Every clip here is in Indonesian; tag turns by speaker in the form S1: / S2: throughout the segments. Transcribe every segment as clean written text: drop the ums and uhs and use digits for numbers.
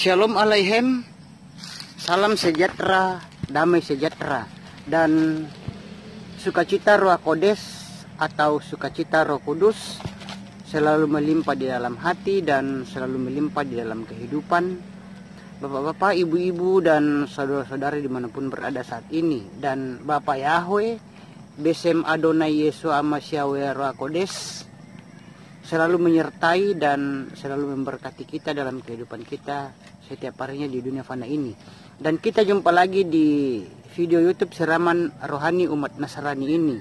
S1: Shalom Aleichem, salam sejahtera, damai sejahtera, dan sukacita Roh Kodes atau sukacita Roh Kudus selalu melimpah di dalam hati dan selalu melimpah di dalam kehidupan Bapak-bapak, ibu-ibu, dan saudara-saudari dimanapun berada saat ini. Dan Bapak Yahweh, Besem Adonai Yesus Amasyawe Roh Kodes selalu menyertai dan selalu memberkati kita dalam kehidupan kita setiap harinya di dunia fana ini. Dan kita jumpa lagi di video YouTube Siraman Rohani Umat Nasrani ini.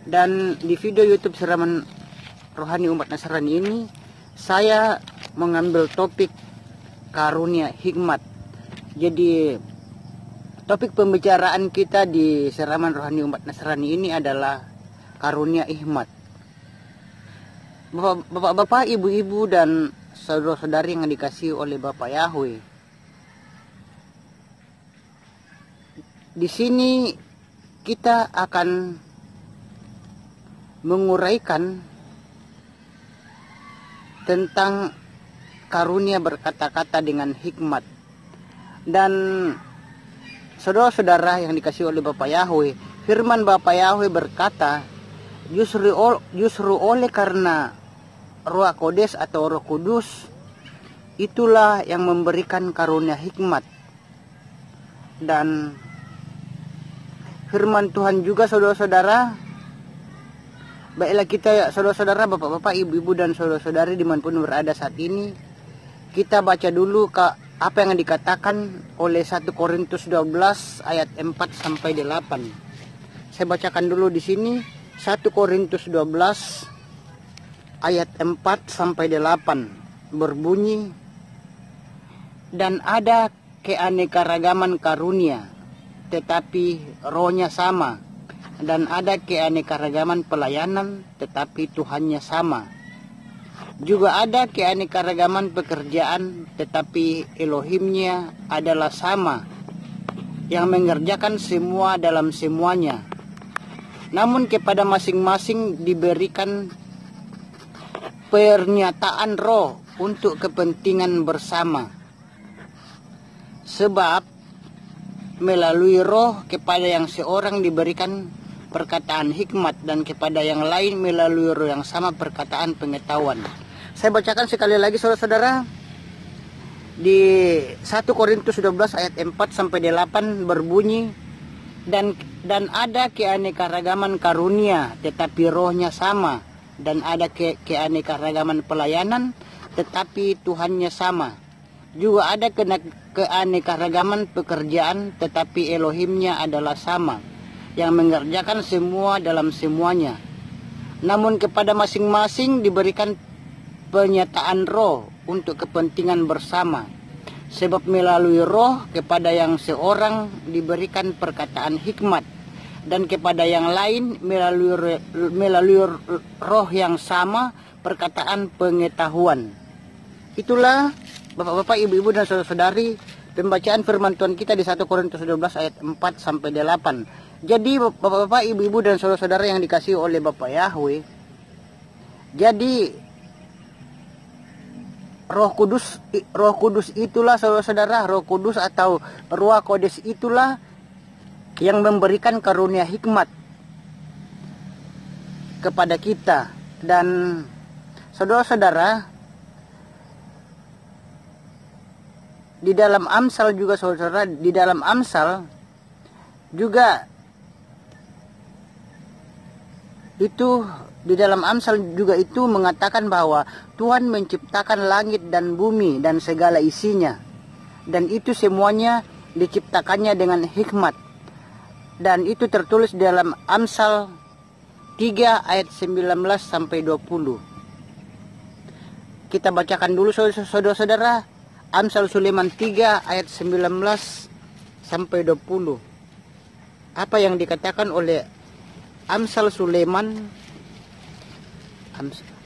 S1: Dan di video YouTube Siraman Rohani Umat Nasrani ini, saya mengambil topik karunia hikmat. Jadi topik pembicaraan kita di Siraman Rohani Umat Nasrani ini adalah karunia hikmat. Bapak-bapak, ibu-ibu, dan saudara-saudari yang dikasihi oleh Bapak Yahweh, di sini kita akan menguraikan tentang karunia berkata-kata dengan hikmat. Dan saudara-saudara yang dikasihi oleh Bapak Yahweh, firman Bapak Yahweh berkata, justru oleh karena Roh Kodes atau Roh Kudus itulah yang memberikan karunia hikmat. Dan firman Tuhan juga, saudara-saudara, baiklah kita, saudara-saudara, bapak-bapak, ibu-ibu, dan saudara-saudari dimanapun berada saat ini, kita baca dulu apa yang dikatakan oleh 1 Korintus 12 ayat 4 sampai 8. Saya bacakan dulu di sini 1 Korintus 12 ayat 4 sampai 8 berbunyi, dan ada keanekaragaman karunia, tetapi rohnya sama, dan ada keanekaragaman pelayanan, tetapi Tuhannya sama. Juga ada keanekaragaman pekerjaan, tetapi Elohimnya adalah sama, yang mengerjakan semua dalam semuanya. Namun kepada masing-masing diberikan pernyataan roh untuk kepentingan bersama. Sebab melalui roh kepada yang seorang diberikan perkataan hikmat, dan kepada yang lain melalui roh yang sama perkataan pengetahuan. Saya bacakan sekali lagi, saudara-saudara, di 1 Korintus 12 ayat 4 sampai 8 berbunyi, dan ada keanekaragaman karunia, tetapi rohnya sama, dan ada keanekaragaman pelayanan, tetapi Tuhannya sama. Juga ada keanekaragaman pekerjaan, tetapi Elohimnya adalah sama, yang mengerjakan semua dalam semuanya. Namun kepada masing-masing diberikan pernyataan roh untuk kepentingan bersama. Sebab melalui roh kepada yang seorang diberikan perkataan hikmat, dan kepada yang lain melalui roh yang sama perkataan pengetahuan. Itulah bapak-bapak, ibu-ibu, dan saudara-saudari pembacaan firman Tuhan kita di 1 Korintus 12 ayat 4 sampai 8. Jadi bapak-bapak, ibu-ibu, dan saudara-saudara yang dikasihi oleh Bapak Yahweh, jadi Roh Kudus itulah, saudara-saudara, Roh Kudus atau Roh Kodes itulah yang memberikan karunia hikmat kepada kita. Dan saudara-saudara, di dalam Amsal juga, saudara, di dalam Amsal juga itu mengatakan bahwa Tuhan menciptakan langit dan bumi dan segala isinya, dan itu semuanya diciptakannya dengan hikmat. Dan itu tertulis di dalam Amsal 3 ayat 19 sampai 20. Kita bacakan dulu, saudara-saudara, Amsal Sulaiman 3 ayat 19 sampai 20. Apa yang dikatakan oleh Amsal Sulaiman?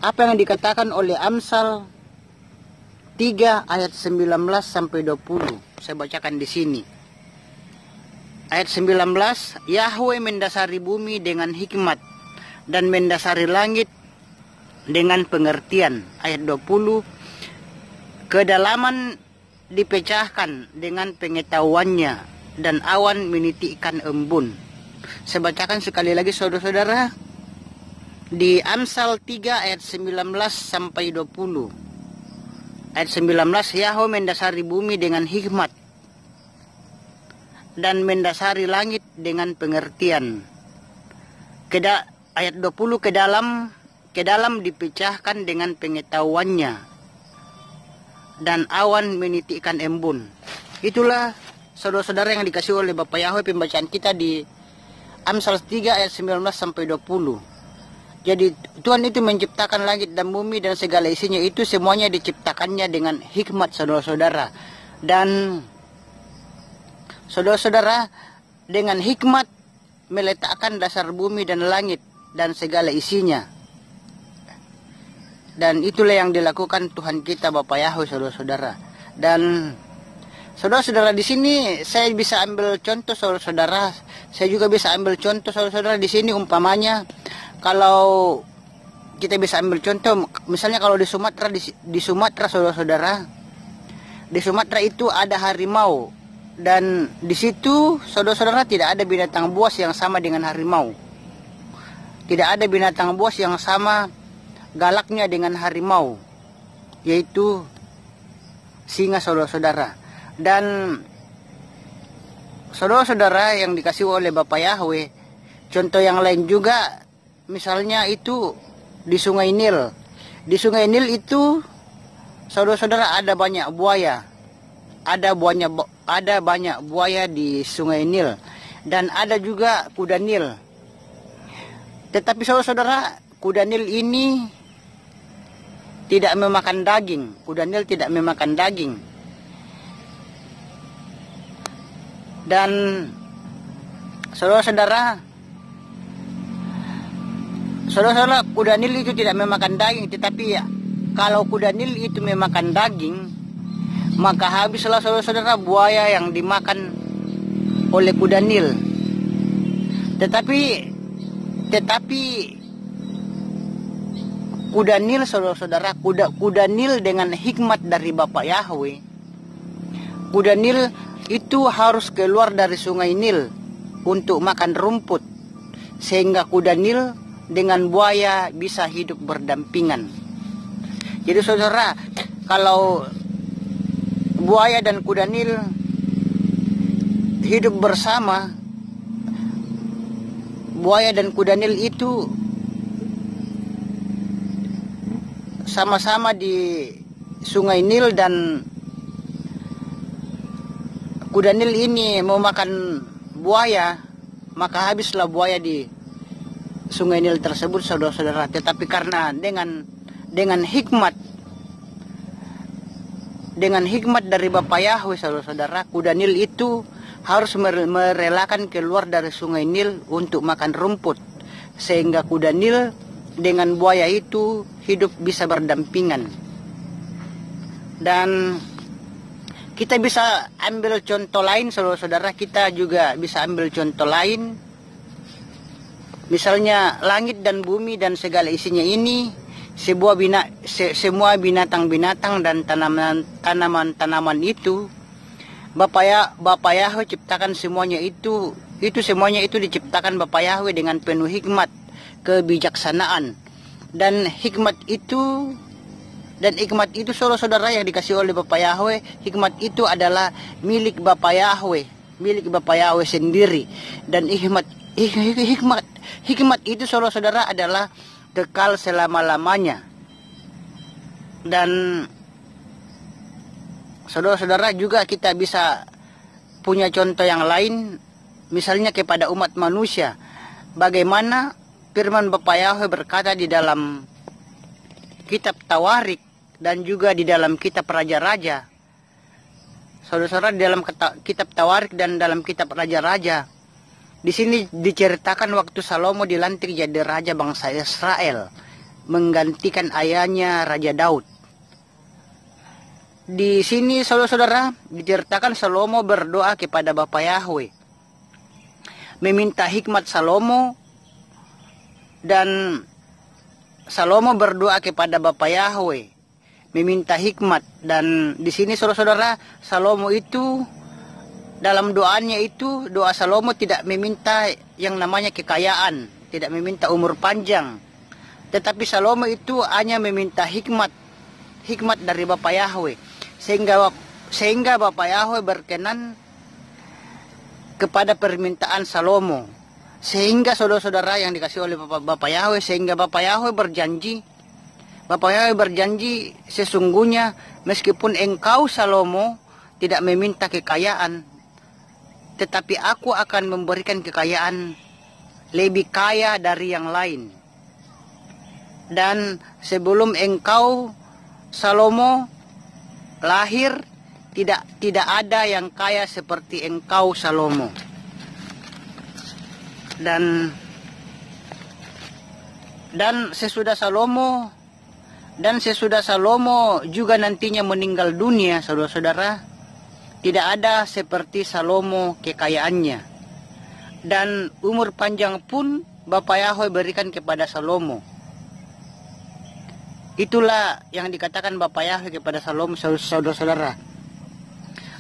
S1: Apa yang dikatakan oleh Amsal 3 ayat 19 sampai 20? Saya bacakan di sini. Ayat 19, Yahweh mendasari bumi dengan hikmat dan mendasari langit dengan pengertian. Ayat 20, kedalaman dipecahkan dengan pengetahuannya dan awan menitikkan embun. Saya bacakan sekali lagi saudara-saudara di Amsal 3 ayat 19 sampai 20. Ayat 19, Yahweh mendasari bumi dengan hikmat dan mendasari langit dengan pengertian. Ayat 20, ke dalam dipecahkan dengan pengetahuannya dan awan menitikkan embun. Itulah saudara-saudara yang dikasih oleh Bapak Yahweh pembacaan kita di Amsal 3 ayat 19 sampai 20. Jadi Tuhan itu menciptakan langit dan bumi dan segala isinya, itu semuanya diciptakannya dengan hikmat saudara-saudara. Dan saudara-saudara dengan hikmat meletakkan dasar bumi dan langit dan segala isinya. Dan itulah yang dilakukan Tuhan kita Bapak Yahweh saudara-saudara. Dan saudara-saudara di sini saya bisa ambil contoh saudara-saudara. Saya juga bisa ambil contoh saudara-saudara di sini, umpamanya kalau kita bisa ambil contoh misalnya kalau di Sumatera saudara-saudara. Di Sumatera itu ada harimau dan di situ saudara-saudara tidak ada binatang buas yang sama dengan harimau. Tidak ada binatang buas yang sama galaknya dengan harimau, yaitu singa saudara-saudara. Dan saudara-saudara yang dikasih oleh Bapak Yahweh, contoh yang lain juga, misalnya itu di Sungai Nil. Di Sungai Nil itu saudara-saudara ada banyak buaya. Ada banyak buaya di Sungai Nil. Dan ada juga kuda Nil. Tetapi saudara-saudara, kuda Nil ini tidak memakan daging. Kuda Nil tidak memakan daging. Dan saudara-saudara, kuda Nil itu tidak memakan daging. Tetapi ya, kalau kuda Nil itu memakan daging, maka habislah saudara-saudara buaya yang dimakan oleh kuda Nil. Tetapi kuda Nil saudara-saudara, kuda Nil dengan hikmat dari Bapak Yahweh, kuda Nil itu harus keluar dari Sungai Nil untuk makan rumput, sehingga kuda Nil dengan buaya bisa hidup berdampingan. Jadi saudara, kalau buaya dan kuda Nil hidup bersama, buaya dan kuda Nil itu sama-sama di Sungai Nil, dan kuda Nil ini mau makan buaya, maka habislah buaya di Sungai Nil tersebut saudara-saudara. Tetapi karena dengan hikmat dari Bapak Yahweh saudara-saudara, kuda Nil itu harus merelakan keluar dari Sungai Nil untuk makan rumput, sehingga kuda Nil dengan buaya itu hidup bisa berdampingan. Dan kita bisa ambil contoh lain saudara-saudara, kita juga bisa ambil contoh lain. Misalnya langit dan bumi dan segala isinya ini, semua binatang-binatang dan tanaman-tanaman itu Bapak Yahweh ciptakan semuanya itu semuanya itu diciptakan Bapak Yahweh dengan penuh hikmat, kebijaksanaan. Dan hikmat itu saudara-saudara yang dikasih oleh Bapak Yahweh, hikmat itu adalah milik Bapak Yahweh sendiri. Dan hikmat itu saudara-saudara adalah kekal selama-lamanya. Dan saudara-saudara juga kita bisa punya contoh yang lain, misalnya kepada umat manusia. Bagaimana firman Bapak Yahweh berkata di dalam kitab Tawarik dan juga di dalam kitab Raja-Raja. Saudara-saudara, di dalam kitab Tawarik dan dalam kitab Raja-Raja, di sini diceritakan waktu Salomo dilantik jadi raja bangsa Israel, menggantikan ayahnya Raja Daud. Di sini saudara-saudara diceritakan Salomo berdoa kepada Bapak Yahweh, meminta hikmat Salomo, dan Salomo berdoa kepada Bapak Yahweh, meminta hikmat. Dan di sini saudara-saudara, Salomo itu dalam doanya itu, doa Salomo tidak meminta yang namanya kekayaan, tidak meminta umur panjang, tetapi Salomo itu hanya meminta hikmat dari Bapa Yahweh, sehingga Bapa Yahweh berkenan kepada permintaan Salomo. Sehingga saudara-saudara yang dikasih oleh Bapa Yahweh, sehingga Bapa Yahweh berjanji, sesungguhnya meskipun engkau Salomo tidak meminta kekayaan, tetapi aku akan memberikan kekayaan lebih kaya dari yang lain. Dan sebelum engkau Salomo lahir, tidak ada yang kaya seperti engkau Salomo. Dan sesudah Salomo juga nantinya meninggal dunia, saudara-saudara, tidak ada seperti Salomo kekayaannya. Dan umur panjang pun Bapa Yahweh berikan kepada Salomo. Itulah yang dikatakan Bapa Yahweh kepada Salomo, saudara-saudara.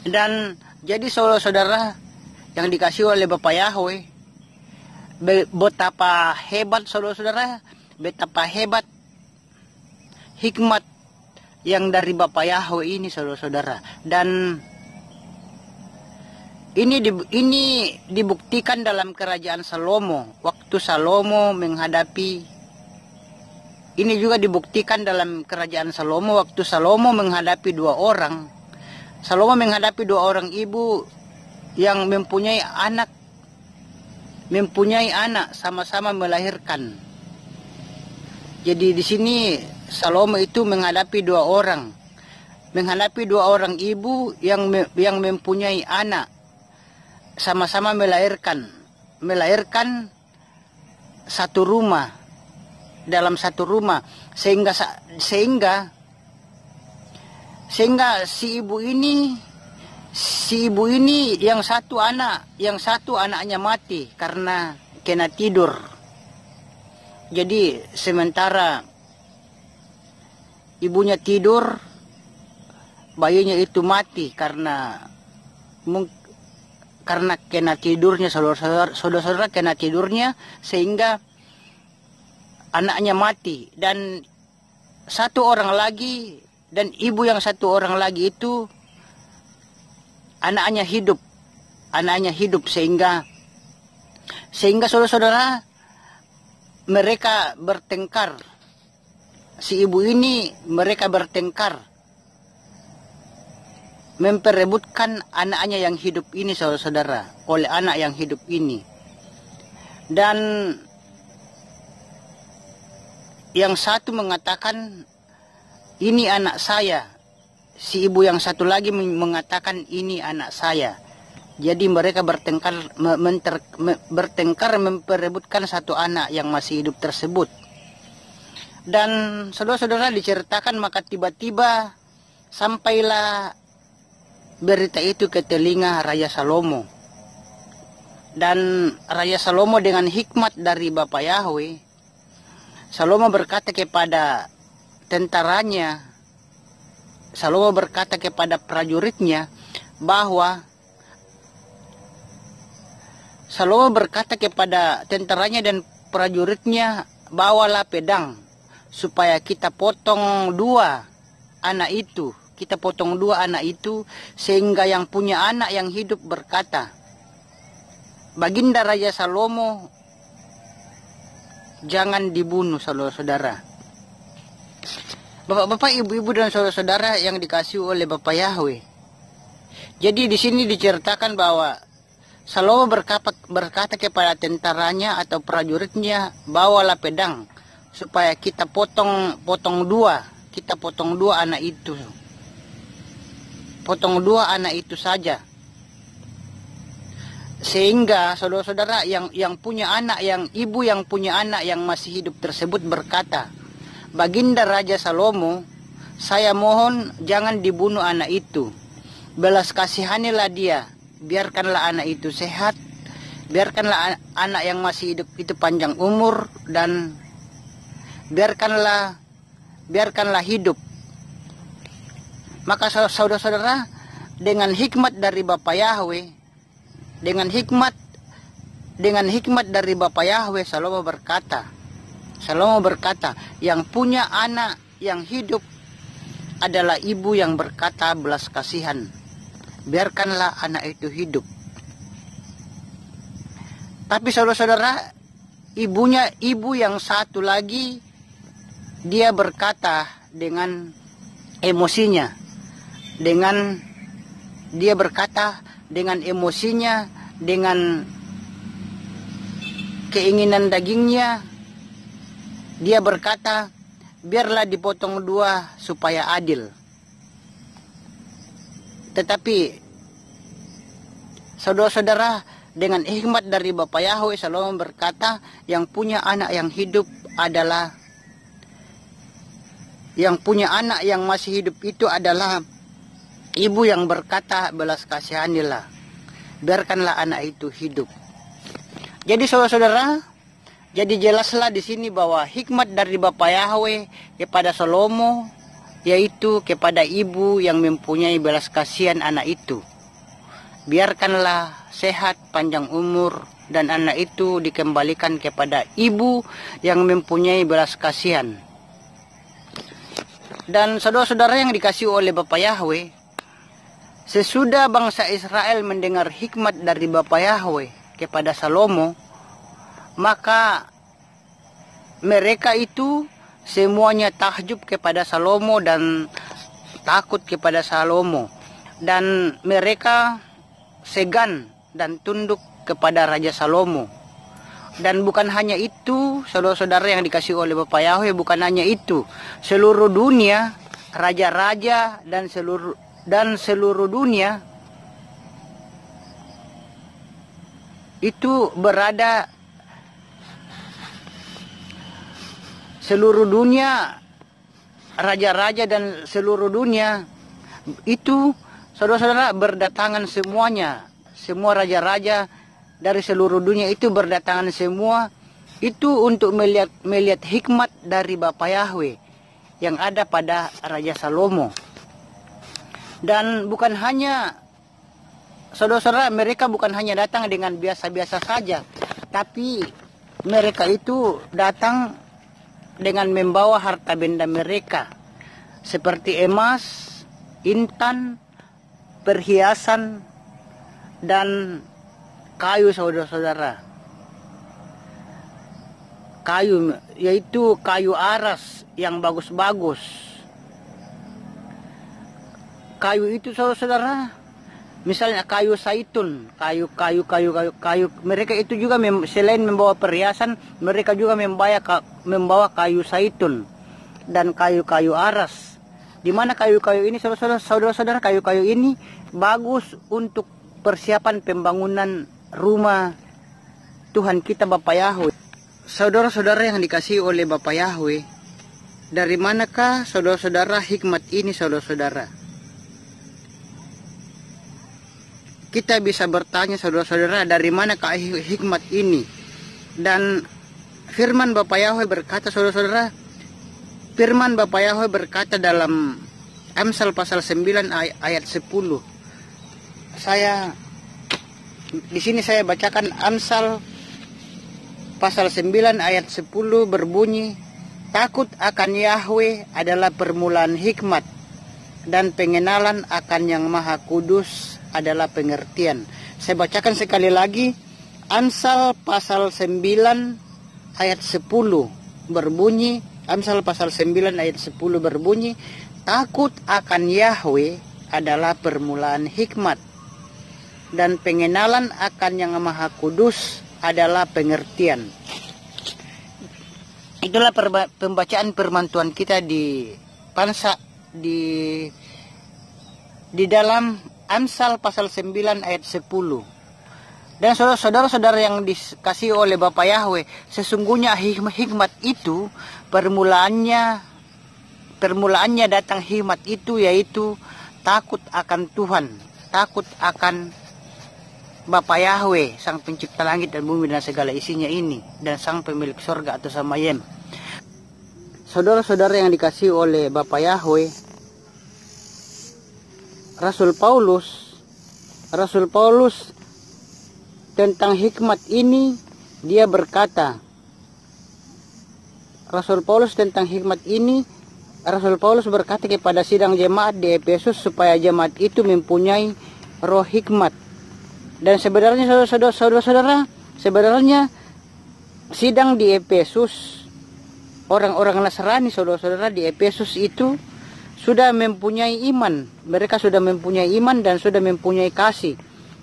S1: Dan jadi saudara-saudara yang dikasih oleh Bapa Yahweh, betapa hebat saudara-saudara, betapa hebat hikmat yang dari Bapa Yahweh ini, saudara-saudara. Dan ini dibuktikan dalam kerajaan Salomo, waktu Salomo menghadapi, ini juga dibuktikan dalam kerajaan Salomo waktu Salomo menghadapi dua orang. Salomo menghadapi dua orang ibu yang mempunyai anak sama-sama melahirkan. Jadi di sini Salomo itu menghadapi dua orang ibu yang mempunyai anak, sama-sama melahirkan satu rumah, dalam satu rumah, sehingga si ibu ini yang satu anaknya mati karena kena tidur. Jadi sementara ibunya tidur, bayinya itu mati karena kena tidurnya, saudara-saudara, kena tidurnya, sehingga anaknya mati. Dan satu orang lagi, dan ibu yang satu orang lagi itu anaknya hidup, sehingga saudara-saudara mereka bertengkar. Si ibu ini mereka bertengkar, memperebutkan anaknya yang hidup ini, saudara-saudara, oleh anak yang hidup ini. Dan yang satu mengatakan, ini anak saya. Si ibu yang satu lagi mengatakan, ini anak saya. Jadi mereka bertengkar memperebutkan satu anak yang masih hidup tersebut. Dan saudara-saudara diceritakan, maka tiba-tiba sampailah berita itu ke telinga Raja Salomo. Dan Raja Salomo dengan hikmat dari Bapa Yahweh, Salomo berkata kepada tentaranya, Salomo berkata kepada prajuritnya bahwa Salomo berkata kepada tentaranya dan prajuritnya, bawalah pedang supaya kita potong dua anak itu. Kita potong dua anak itu, sehingga yang punya anak yang hidup berkata, Baginda Raja Salomo jangan dibunuh, saudara-saudara. Bapak-bapak, ibu-ibu dan saudara-saudara yang dikasih oleh Bapa Yahweh. Jadi di sini diceritakan bahwa Salomo berkata kepada tentaranya atau prajuritnya, bawalah pedang supaya kita potong dua anak itu. Potong dua anak itu saja. Sehingga saudara-saudara yang punya anak, yang ibu yang punya anak yang masih hidup tersebut berkata, Baginda Raja Salomo, saya mohon jangan dibunuh anak itu. Belas kasihanilah dia, biarkanlah anak itu sehat, biarkanlah anak yang masih hidup itu panjang umur, dan biarkanlah hidup Maka saudara-saudara, dengan hikmat dari Bapa Yahweh, dengan hikmat dari Bapa Yahweh, Salomo berkata, yang punya anak yang hidup adalah ibu yang berkata belas kasihan. Biarkanlah anak itu hidup. Tapi saudara-saudara, ibu yang satu lagi, dia berkata dengan emosinya, dengan keinginan dagingnya. Dia berkata, biarlah dipotong dua supaya adil. Tetapi saudara-saudara, dengan hikmat dari Bapa Yahweh, Salomo berkata, yang punya anak yang hidup adalah, yang punya anak yang masih hidup itu adalah ibu yang berkata belas kasihanilah. Biarkanlah anak itu hidup. Jadi saudara-saudara, jadi jelaslah di sini bahwa hikmat dari Bapa Yahweh kepada Salomo, yaitu kepada ibu yang mempunyai belas kasihan anak itu. Biarkanlah sehat, panjang umur, dan anak itu dikembalikan kepada ibu yang mempunyai belas kasihan. Dan saudara-saudara yang dikasihi oleh Bapa Yahweh, sesudah bangsa Israel mendengar hikmat dari Bapa Yahweh kepada Salomo, maka mereka itu semuanya takjub kepada Salomo dan takut kepada Salomo. Dan mereka segan dan tunduk kepada Raja Salomo. Dan bukan hanya itu, saudara-saudara yang dikasihi oleh Bapa Yahweh, bukan hanya itu. Seluruh dunia, raja-raja dan seluruh dunia itu berada, seluruh dunia, raja-raja dan seluruh dunia itu, saudara-saudara, berdatangan semuanya. Semua raja-raja dari seluruh dunia itu berdatangan semua itu untuk melihat hikmat dari Bapa Yahweh yang ada pada Raja Salomo. Dan bukan hanya, saudara-saudara, mereka bukan hanya datang dengan biasa-biasa saja, tapi mereka itu datang dengan membawa harta benda mereka, seperti emas, intan, perhiasan, dan kayu, saudara-saudara. Kayu, yaitu kayu aras yang bagus-bagus. Kayu itu, saudara-saudara, misalnya kayu saitun, kayu. Mereka itu juga selain membawa perhiasan, mereka juga membawa kayu saitun dan kayu-kayu aras. Di mana kayu-kayu ini, saudara-saudara, kayu-kayu ini bagus untuk persiapan pembangunan rumah Tuhan kita Bapa Yahweh. Saudara-saudara yang dikasihi oleh Bapa Yahweh, dari manakah saudara-saudara hikmat ini, saudara-saudara? Kita bisa bertanya, saudara-saudara, dari manakah hikmat ini? Dan firman Bapa Yahweh berkata, saudara-saudara, firman Bapa Yahweh berkata dalam Amsal pasal 9 ayat 10. Di sini saya bacakan Amsal pasal 9 ayat 10 berbunyi, takut akan Yahweh adalah permulaan hikmat, dan pengenalan akan Yang Maha Kudus adalah pengertian. Saya bacakan sekali lagi, Amsal pasal 9 ayat 10 berbunyi, Amsal pasal 9 ayat 10 berbunyi, takut akan Yahweh adalah permulaan hikmat, dan pengenalan akan Yang Maha Kudus adalah pengertian. Itulah pembacaan firman Tuhan kita di dalam Amsal pasal 9 ayat 10. Dan saudara-saudara yang dikasihi oleh Bapa Yahweh, sesungguhnya hikmat itu permulaannya datang hikmat itu, yaitu takut akan Tuhan, takut akan Bapa Yahweh, Sang Pencipta langit dan bumi dan segala isinya ini, dan Sang Pemilik surga atau Samayem. Saudara-saudara yang dikasihi oleh Bapa Yahweh, Rasul Paulus tentang hikmat ini dia berkata, Rasul Paulus berkata kepada sidang jemaat di Efesus supaya jemaat itu mempunyai roh hikmat. Dan sebenarnya saudara-saudara, sebenarnya sidang di Efesus, orang-orang Nasrani saudara-saudara di Efesus itu sudah mempunyai iman. Mereka sudah mempunyai iman dan sudah mempunyai kasih.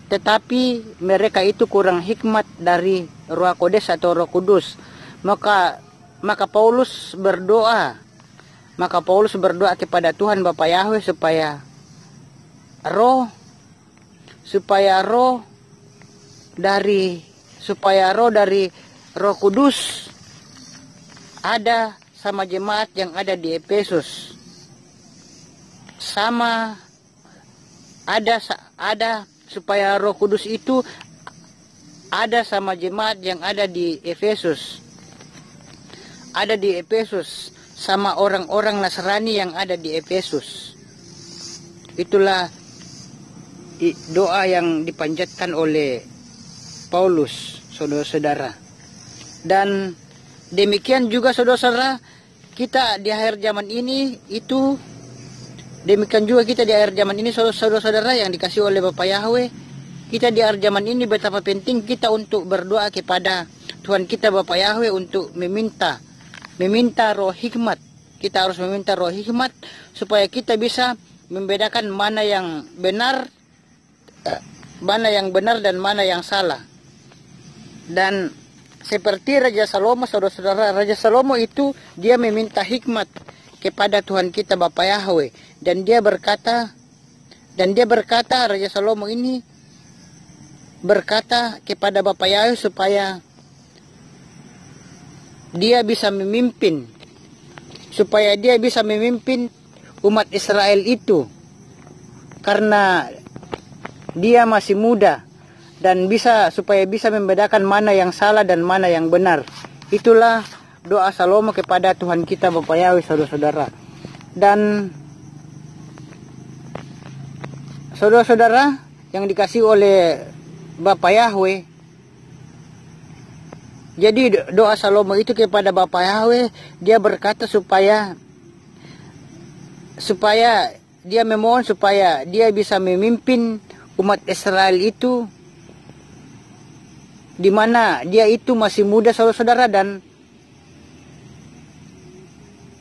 S1: Tetapi mereka itu kurang hikmat dari Roh Kodes atau Roh Kudus. Maka Paulus berdoa kepada Tuhan Bapa Yahweh supaya roh dari Roh Kudus ada sama jemaat yang ada di Efesus. Ada supaya Roh Kudus itu ada sama jemaat yang ada di Efesus. Ada di Efesus sama orang-orang Nasrani yang ada di Efesus. Itulah doa yang dipanjatkan oleh Paulus, saudara-saudara. Dan demikian juga saudara-saudara, kita di akhir zaman ini itu demikian juga kita di akhir zaman ini saudara-saudara yang dikasih oleh Bapak Yahweh. Kita di akhir zaman ini betapa penting kita untuk berdoa kepada Tuhan kita Bapak Yahweh untuk meminta roh hikmat. Kita harus meminta roh hikmat supaya kita bisa membedakan mana yang benar dan mana yang salah. Dan seperti Raja Salomo saudara-saudara, Raja Salomo itu dia meminta hikmat kepada Tuhan kita Bapa Yahweh, dan dia berkata Raja Salomo ini berkata kepada Bapa Yahweh supaya dia bisa memimpin umat Israel itu, karena dia masih muda dan supaya bisa membedakan mana yang salah dan mana yang benar. Itulah doa Salomo kepada Tuhan kita Bapa Yahweh saudara-saudara. Dan saudara-saudara yang dikasih oleh Bapa Yahweh, jadi doa Salomo itu kepada Bapa Yahweh, dia berkata supaya dia memohon supaya dia bisa memimpin umat Israel itu, di mana dia itu masih muda saudara-saudara, dan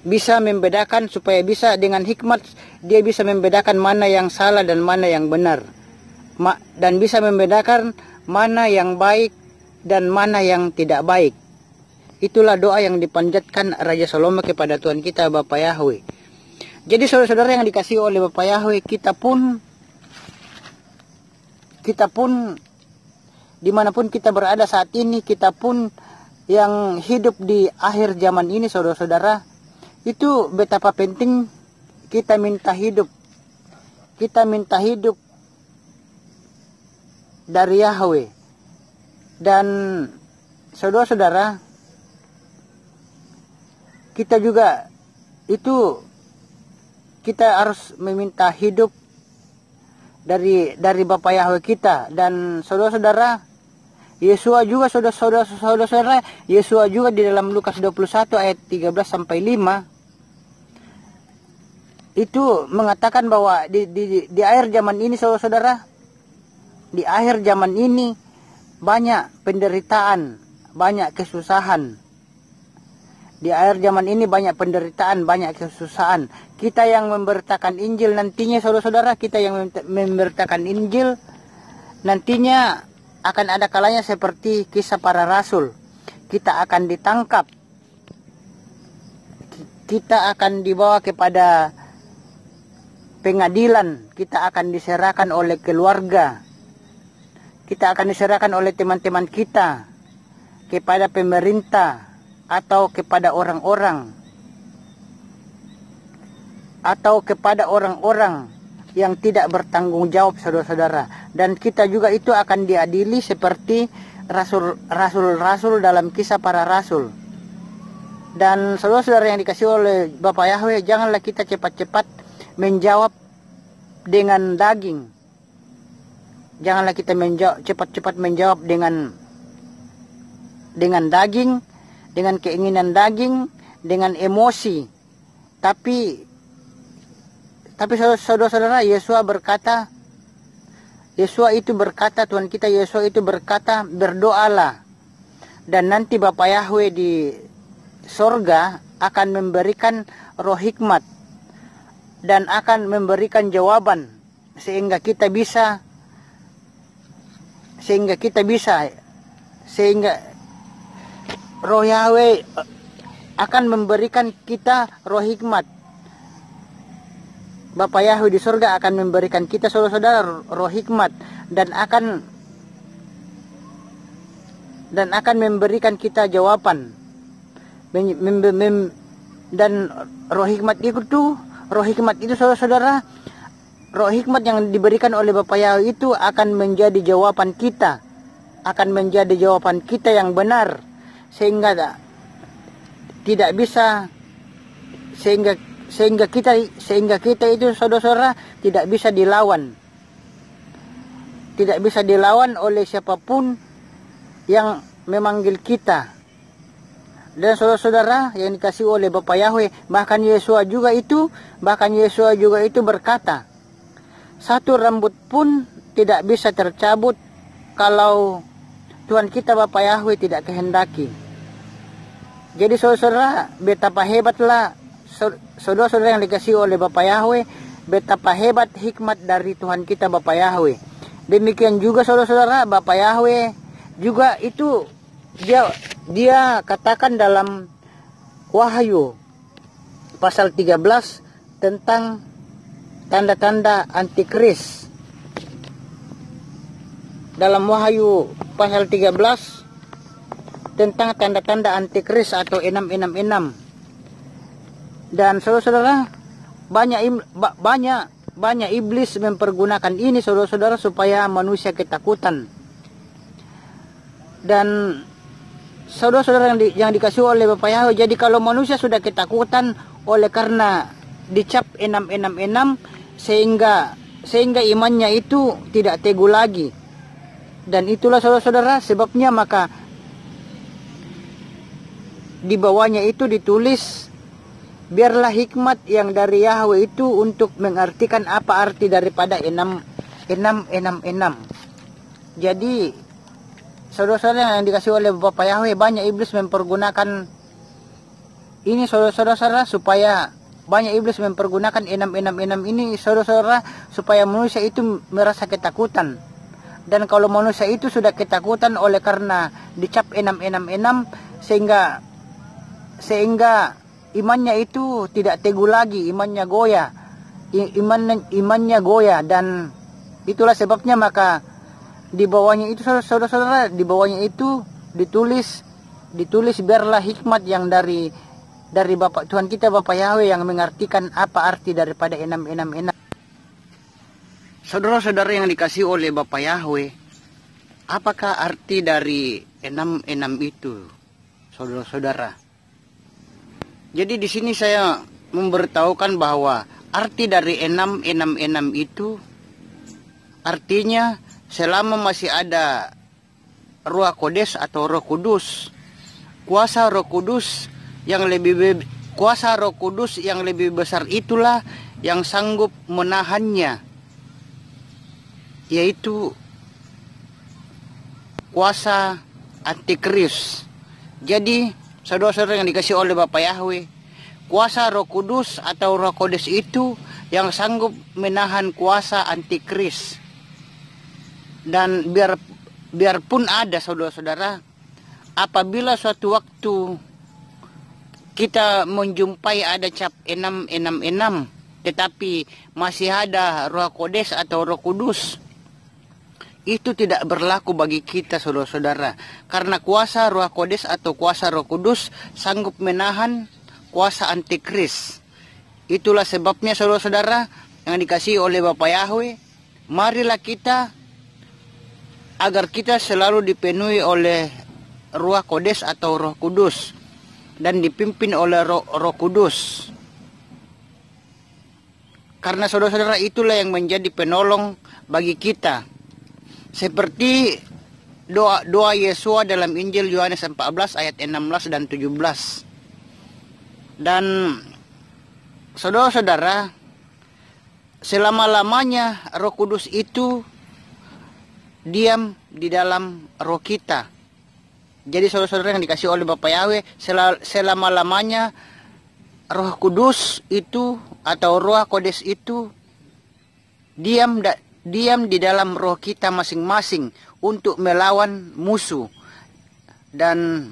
S1: bisa membedakan, supaya bisa dengan hikmat dia bisa membedakan mana yang salah dan mana yang benar, dan bisa membedakan mana yang baik dan mana yang tidak baik. Itulah doa yang dipanjatkan Raja Salomo kepada Tuhan kita Bapa Yahweh. Jadi saudara-saudara yang dikasihi oleh Bapa Yahweh, kita pun dimanapun kita berada saat ini, kita pun yang hidup di akhir zaman ini saudara-saudara, itu betapa penting kita minta hidup dari Yahweh. Dan saudara-saudara, kita juga itu kita harus meminta hidup dari Bapa Yahweh kita. Dan saudara-saudara, Yesua juga saudara-saudara, Yesua juga di dalam Lukas 21 ayat 13 sampai 5 itu mengatakan bahwa di akhir zaman ini saudara-saudara, di akhir zaman ini banyak penderitaan, banyak kesusahan. Di akhir zaman ini banyak penderitaan, banyak kesusahan. Kita yang memberitakan Injil nantinya saudara-saudara, kita yang memberitakan Injil nantinya akan ada kalanya seperti kisah para rasul. Kita akan ditangkap, kita akan dibawa kepada pengadilan, kita akan diserahkan oleh keluarga, kita akan diserahkan oleh teman-teman kita kepada pemerintah atau kepada orang-orang yang tidak bertanggung jawab saudara-saudara. Dan kita juga itu akan diadili seperti rasul-rasul dalam kisah para rasul. Dan saudara-saudara yang dikasih oleh Bapak Yahweh, janganlah kita cepat-cepat menjawab dengan daging. Janganlah kita cepat-cepat menjawab dengan daging, dengan keinginan daging, dengan emosi. Tapi saudara-saudara, Tuhan kita Yesus itu berkata, berdoalah. Dan nanti Bapa Yahweh di sorga akan memberikan roh hikmat dan akan memberikan jawaban sehingga roh Yahweh akan memberikan kita roh hikmat. Bapa Yahweh di sorga akan memberikan kita, saudara-saudara, roh hikmat dan akan memberikan kita jawaban. Dan roh hikmat itu saudara-saudara, roh hikmat yang diberikan oleh Bapa Yahweh itu akan menjadi jawaban kita, yang benar, sehingga kita itu saudara-saudara tidak bisa dilawan oleh siapapun yang memanggil kita. Dan saudara-saudara yang dikasih oleh Bapa Yahweh, bahkan Yesua juga itu berkata, satu rambut pun tidak bisa tercabut kalau Tuhan kita Bapa Yahweh tidak kehendaki. Jadi saudara-saudara, betapa hebatlah saudara-saudara yang dikasih oleh Bapa Yahweh, betapa hebat hikmat dari Tuhan kita Bapa Yahweh. Demikian juga saudara-saudara, Bapa Yahweh juga itu dia katakan dalam Wahyu pasal 13 tentang tanda-tanda antikris. Dalam Wahyu pasal 13 tentang tanda-tanda antikris atau 666. Dan saudara-saudara, banyak iblis mempergunakan ini saudara-saudara supaya manusia ketakutan. Dan saudara-saudara yang dikasih oleh Bapa Yahweh, jadi kalau manusia sudah ketakutan oleh karena dicap 666, sehingga imannya itu tidak teguh lagi. Dan itulah saudara-saudara sebabnya maka di bawahnya itu ditulis, biarlah hikmat yang dari Yahweh itu untuk mengartikan apa arti daripada 666. Jadi saudara-saudara yang dikasih oleh Bapa Yahweh, banyak iblis mempergunakan ini saudara-saudara, supaya banyak iblis mempergunakan 666 ini saudara-saudara, supaya manusia itu merasa ketakutan. Dan kalau manusia itu sudah ketakutan oleh karena dicap 666, sehingga imannya itu tidak teguh lagi, imannya goyah, dan itulah sebabnya maka di bawahnya itu saudara-saudara, di bawahnya itu ditulis biarlah hikmat yang dari Bapa Tuhan kita Bapa Yahweh yang mengartikan apa arti daripada 666. Saudara-saudara yang dikasih oleh Bapa Yahweh, apakah arti dari 66 itu, saudara-saudara? Jadi di sini saya memberitahukan bahwa arti dari 666 itu artinya selama masih ada Ruach Kodes atau Roh Kudus, kuasa Roh Kudus yang lebih besar itulah yang sanggup menahannya, yaitu kuasa antikris. Jadi saudara-saudara yang dikasih oleh Bapa Yahweh, kuasa Roh Kudus atau Roh Kodes itu yang sanggup menahan kuasa antikris. Dan biarpun ada saudara-saudara, apabila suatu waktu kita menjumpai ada cap 666, tetapi masih ada Roh Kodes atau Roh Kudus, itu tidak berlaku bagi kita saudara-saudara, karena kuasa Roh Kodes atau kuasa Roh Kudus sanggup menahan kuasa antikris. Itulah sebabnya saudara-saudara yang dikasihi oleh Bapa Yahweh, marilah kita agar kita selalu dipenuhi oleh Ruach Kodes atau Roh Kudus dan dipimpin oleh Roh Kudus. karena saudara-saudara itulah yang menjadi penolong bagi kita. Seperti doa Yesua dalam Injil Yohanes 14 ayat 16 dan 17. Dan saudara-saudara, selama-lamanya Roh Kudus itu diam di dalam roh kita. Jadi saudara-saudara yang dikasih oleh Bapa Yahweh, selama-lamanya Roh Kudus itu atau Ruach Kodes itu diam di dalam roh kita masing-masing untuk melawan musuh. Dan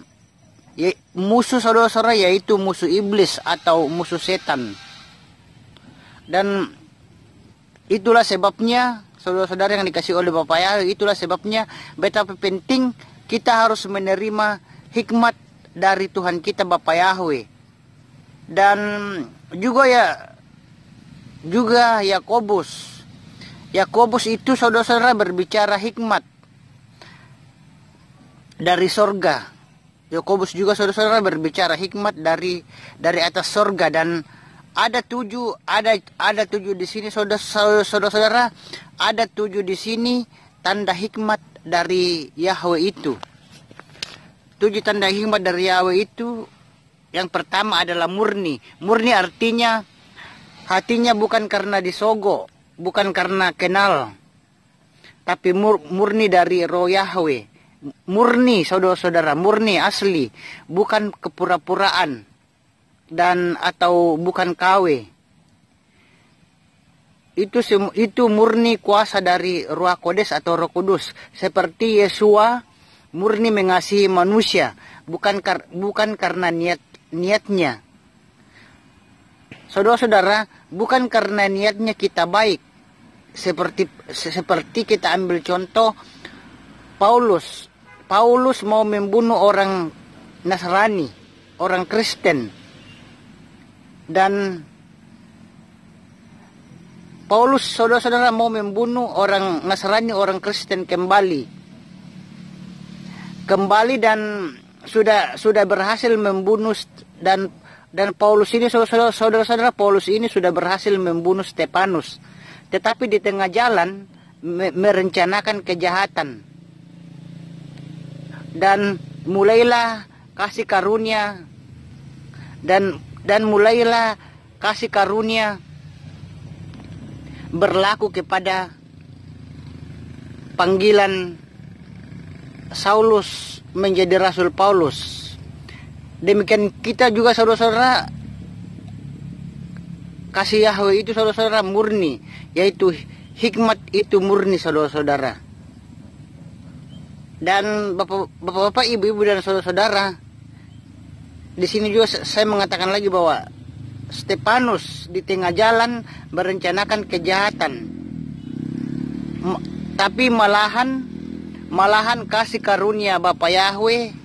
S1: musuh saudara-saudara yaitu musuh iblis atau musuh setan. Dan itulah sebabnya saudara-saudara yang dikasih oleh Bapa Yahweh, itulah sebabnya betapa penting kita harus menerima hikmat dari Tuhan kita Bapa Yahweh. Dan juga Yakobus itu saudara-saudara berbicara hikmat dari sorga. Yakobus juga saudara-saudara berbicara hikmat dari atas sorga. Dan ada tujuh di sini saudara-saudara, ada 7 di sini tanda hikmat dari Yahweh itu. 7 tanda hikmat dari Yahweh itu. Yang pertama adalah murni. Murni artinya hatinya bukan karena disogok, bukan karena kenal, tapi murni dari roh Yahweh. Murni saudara-saudara, murni asli, bukan kepura-puraan dan atau bukan KW. Itu murni kuasa dari Ruach Kodes atau Roh Kudus. Seperti Yesua murni mengasihi manusia, bukan karena niatnya. Saudara-saudara, bukan karena niatnya kita baik. Seperti kita ambil contoh Paulus. Paulus mau membunuh orang Nasrani, orang Kristen. Dan Paulus saudara-saudara mau membunuh orang Nasrani, orang Kristen kembali dan sudah berhasil membunuh. Dan Paulus ini saudara-saudara, Paulus ini sudah berhasil membunuh Stefanus. Tetapi di tengah jalan merencanakan kejahatan. Dan mulailah kasih karunia dan mulailah kasih karunia berlaku kepada panggilan Saulus menjadi Rasul Paulus. Demikian kita juga saudara-saudara, kasih Yahweh itu saudara-saudara murni, yaitu hikmat itu murni saudara-saudara. Dan bapak-bapak, ibu-ibu dan saudara-saudara, di sini juga saya mengatakan lagi bahwa Stefanus di tengah jalan merencanakan kejahatan, tapi malahan kasih karunia Bapa Yahweh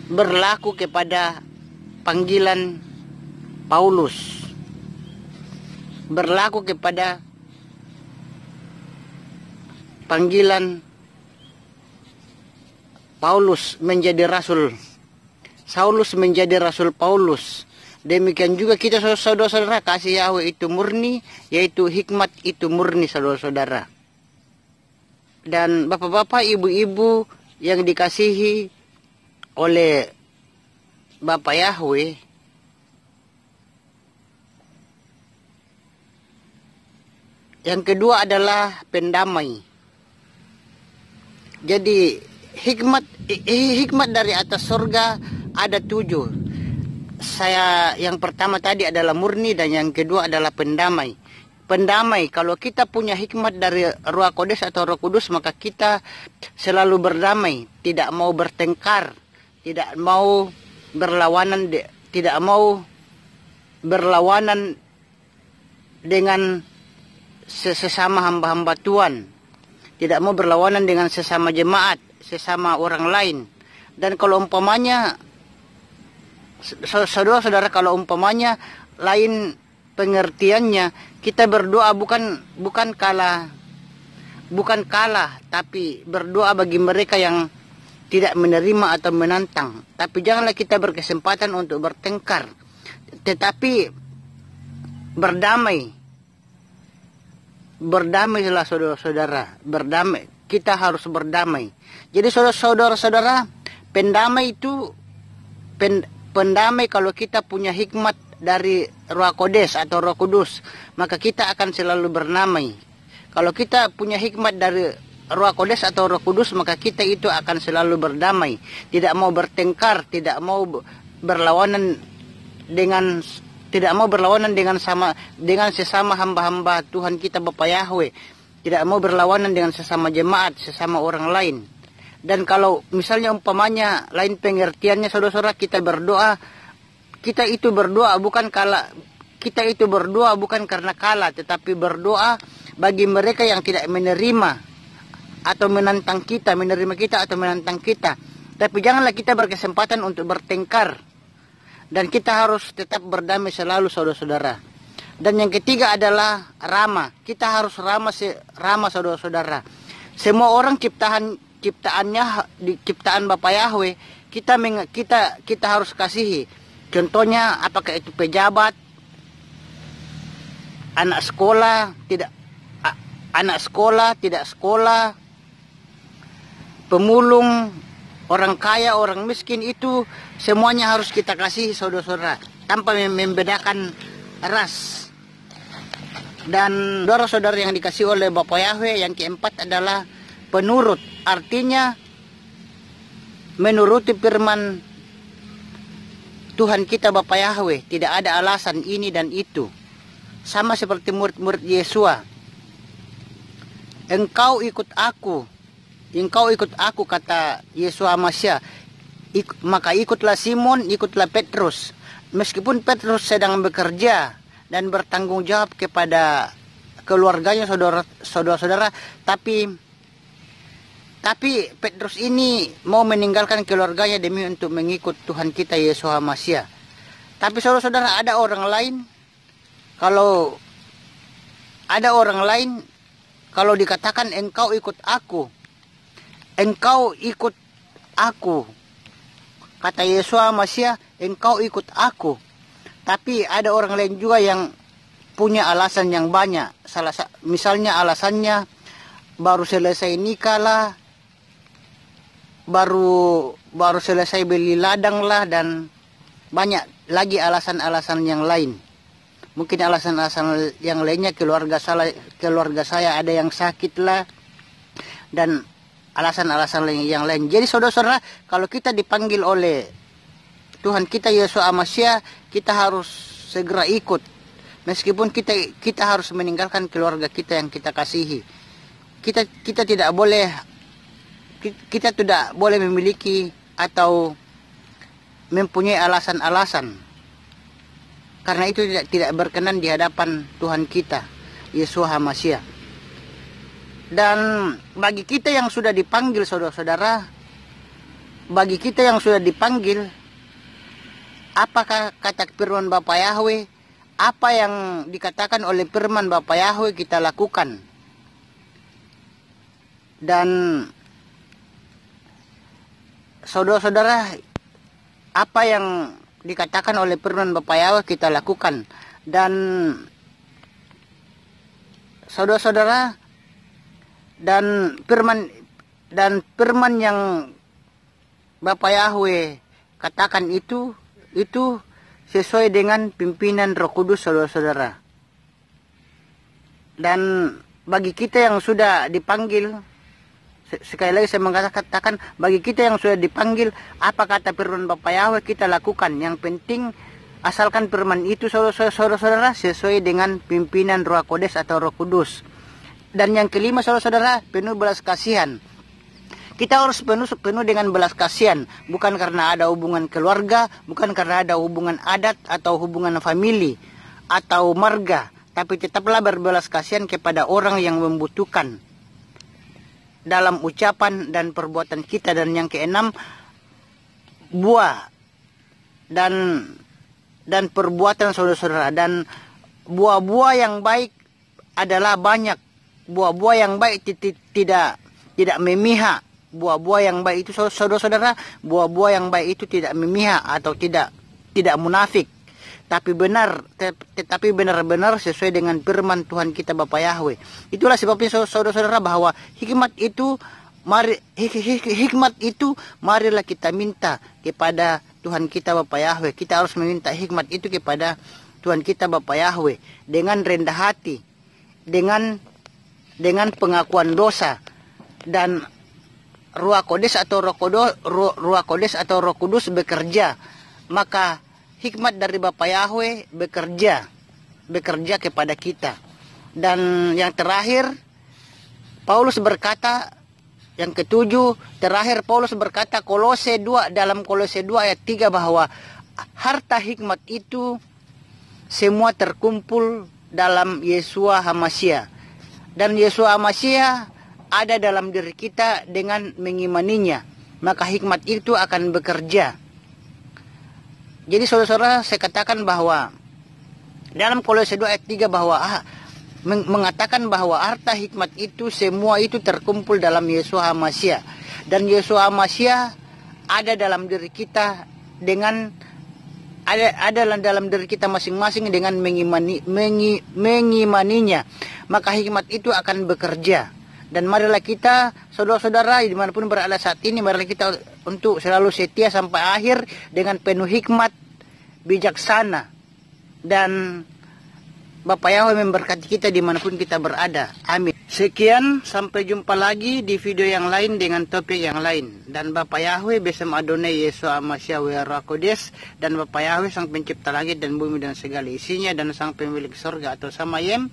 S1: berlaku kepada panggilan Paulus, berlaku kepada panggilan Paulus menjadi rasul, Saulus menjadi Rasul Paulus. Demikian juga kita saudara-saudara, kasih Yahweh itu murni, yaitu hikmat itu murni saudara-saudara. Dan bapak-bapak, ibu-ibu yang dikasihi oleh Bapa Yahweh, yang kedua adalah pendamai. Jadi hikmat dari atas surga ada 7. Yang pertama tadi adalah murni dan yang kedua adalah pendamai. Pendamai, kalau kita punya hikmat dari Ruach Kodes atau Roh Kudus, maka kita selalu berdamai, tidak mau bertengkar, tidak mau berlawanan dengan sesama hamba-hamba Tuhan, tidak mau berlawanan dengan sesama jemaat, sesama orang lain. Dan kalau umpamanya saudara-saudara, kalau umpamanya lain pengertiannya, kita berdoa bukan kalah, tapi berdoa bagi mereka yang tidak menerima atau menantang. Tapi janganlah kita berkesempatan untuk bertengkar. tetapi berdamai. Berdamailah saudara-saudara, berdamai. Kita harus berdamai. Jadi saudara-saudara, pendamai itu pendamai kalau kita punya hikmat dari Roh Kodes atau Roh Kudus, maka kita akan selalu berdamai. Kalau kita punya hikmat dari Roh Kodes atau Roh Kudus, maka kita itu akan selalu berdamai, tidak mau bertengkar, tidak mau berlawanan dengan sesama hamba-hamba Tuhan kita Bapa Yahweh, tidak mau berlawanan dengan sesama jemaat, sesama orang lain. Dan kalau misalnya umpamanya lain pengertiannya, saudara-saudara, kita itu berdoa bukan karena kalah, tetapi berdoa bagi mereka yang tidak menerima atau menantang kita, menerima kita atau menantang kita. Tapi janganlah kita berkesempatan untuk bertengkar. Dan kita harus tetap berdamai selalu, saudara-saudara. Dan yang ketiga adalah ramah. Kita harus ramah saudara-saudara. Semua orang ciptaan Bapa Yahweh, kita harus kasihi. Contohnya apakah itu pejabat, anak sekolah, tidak sekolah, pemulung, orang kaya, orang miskin, itu semuanya harus kita kasih saudara-saudara, tanpa membedakan ras. Dan saudara-saudara yang dikasih oleh Bapa Yahweh, yang keempat adalah penurut. Artinya menuruti firman Tuhan kita Bapa Yahweh. Tidak ada alasan ini dan itu. Sama seperti murid-murid Yesua. Engkau ikut aku, kata Yesua Masya. Maka ikutlah Simon, ikutlah Petrus. Meskipun Petrus sedang bekerja dan bertanggung jawab kepada keluarganya, saudara-saudara, tapi Petrus ini mau meninggalkan keluarganya demi untuk mengikut Tuhan kita Yesua Masya. Tapi saudara-saudara, ada orang lain, kalau dikatakan engkau ikut aku, kata Yesua Masya, engkau ikut aku. Tapi ada orang lain juga yang punya alasan yang banyak. Misalnya alasannya baru selesai nikah lah, baru selesai beli ladang lah, dan banyak lagi alasan-alasan yang lain. Mungkin alasan-alasan yang lainnya keluarga saya ada yang sakit lah, dan alasan-alasan yang lain. Jadi saudara-saudara, kalau kita dipanggil oleh Tuhan kita Yesua Masya, kita harus segera ikut. Meskipun kita harus meninggalkan keluarga kita yang kita kasihi. Kita tidak boleh memiliki atau mempunyai alasan-alasan. Karena itu tidak berkenan di hadapan Tuhan kita Yesua Masya. Dan bagi kita yang sudah dipanggil, saudara-saudara, apakah kata firman Bapa Yahweh, apa yang dikatakan oleh firman Bapa Yahweh kita lakukan. Dan saudara-saudara, apa yang dikatakan oleh firman Bapa Yahweh kita lakukan. Dan saudara-saudara, dan firman yang Bapa Yahweh katakan itu sesuai dengan pimpinan Roh Kudus, saudara-saudara. Dan bagi kita yang sudah dipanggil, sekali lagi saya mengatakan, bagi kita yang sudah dipanggil, apa kata firman Bapa Yahweh kita lakukan. Yang penting asalkan firman itu, saudara-saudara, sesuai dengan pimpinan Roh Kodes atau Roh Kudus. Dan yang kelima, saudara-saudara, penuh belas kasihan. Kita harus penuh dengan belas kasihan, bukan karena ada hubungan keluarga, bukan karena ada hubungan adat atau hubungan famili atau marga, tapi tetaplah berbelas kasihan kepada orang yang membutuhkan dalam ucapan dan perbuatan kita. Dan yang keenam, buah dan perbuatan, saudara-saudara. Dan buah-buah yang baik adalah banyak. Buah-buah yang baik tidak memihak. Buah-buah yang baik itu, saudara-saudara, buah-buah yang baik itu tidak memihak atau tidak munafik. tetapi benar-benar sesuai dengan firman Tuhan kita Bapa Yahweh. Itulah sebabnya saudara-saudara bahwa hikmat itu marilah kita minta kepada Tuhan kita Bapa Yahweh. Kita harus meminta hikmat itu kepada Tuhan kita Bapa Yahweh dengan rendah hati, dengan pengakuan dosa, dan Ruach Kodes atau Roh Kudus bekerja. Maka hikmat dari Bapa Yahweh bekerja kepada kita. Dan yang terakhir, Paulus berkata, yang ketujuh, terakhir Paulus berkata dalam Kolose 2 ayat 3 bahwa harta hikmat itu semua terkumpul dalam Yeshua HaMashiach. Dan Yeshua HaMashiach ada dalam diri kita dengan mengimaninya. Maka hikmat itu akan bekerja. Jadi saudara-saudara, saya katakan bahwa dalam Kolose 2 ayat 3 bahwa mengatakan bahwa harta hikmat itu semua itu terkumpul dalam Yeshua HaMashiach. Dan Yeshua HaMashiach ada dalam diri kita dengan ada dalam diri kita masing-masing dengan mengimaninya. Maka hikmat itu akan bekerja. Dan marilah kita, saudara-saudara, dimanapun berada saat ini, marilah kita untuk selalu setia sampai akhir dengan penuh hikmat, bijaksana. Dan Bapa Yahweh memberkati kita dimanapun kita berada. Amin. Sekian, sampai jumpa lagi di video yang lain dengan topik yang lain. Dan Bapa Yahweh bersama Adonai Yesus Amasya Ruach Kodes, dan Bapa Yahweh sang pencipta langit dan bumi dan segala isinya, dan sang pemilik surga atau Samayem,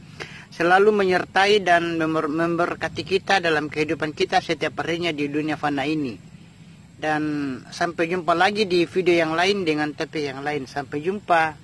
S1: selalu menyertai dan memberkati kita dalam kehidupan kita setiap harinya di dunia fana ini. Dan sampai jumpa lagi di video yang lain dengan topik yang lain. Sampai jumpa.